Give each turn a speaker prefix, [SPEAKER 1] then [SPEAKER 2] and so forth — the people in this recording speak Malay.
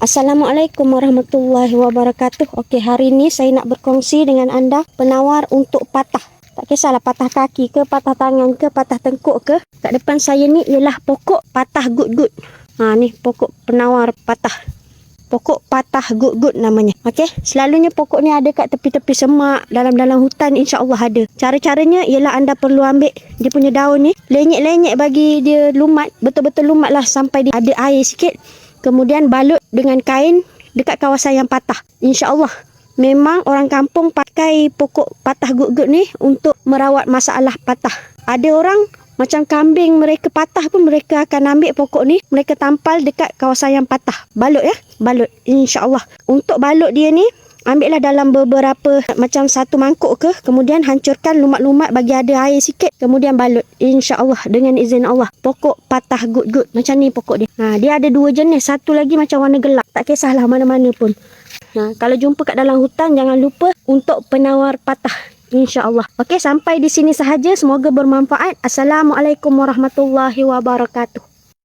[SPEAKER 1] Assalamualaikum warahmatullahi wabarakatuh. Okey, hari ini saya nak berkongsi dengan anda penawar untuk patah. Tak kisahlah patah kaki ke, patah tangan ke, patah tengkuk ke. Kat depan saya ni ialah pokok patah gut-gut. Ni pokok penawar patah. Pokok patah gut-gut namanya. Okey, selalunya pokok ni ada kat tepi-tepi semak, dalam-dalam hutan, insya-Allah ada. Cara-caranya ialah anda perlu ambil dia punya daun ni, lenyek-lenyek bagi dia lumat, betul-betul lumat lah sampai dia ada air sikit. Kemudian balut dengan kain dekat kawasan yang patah. InsyaAllah. Memang orang kampung pakai pokok patah gut-gut ni untuk merawat masalah patah. Ada orang macam kambing mereka patah pun mereka akan ambil pokok ni, mereka tampal dekat kawasan yang patah. Balut ya. Balut. InsyaAllah. Untuk balut dia ni, ambillah dalam beberapa macam satu mangkuk ke, kemudian hancurkan lumat-lumat bagi ada air sikit, kemudian balut. InsyaAllah dengan izin Allah. Pokok patah gut-gut. Macam ni pokok dia. Dia ada dua jenis. Satu lagi macam warna gelap. Tak kisahlah mana-mana pun. Kalau jumpa kat dalam hutan, jangan lupa untuk penawar patah. InsyaAllah. Okey, sampai di sini sahaja. Semoga bermanfaat. Assalamualaikum warahmatullahi wabarakatuh.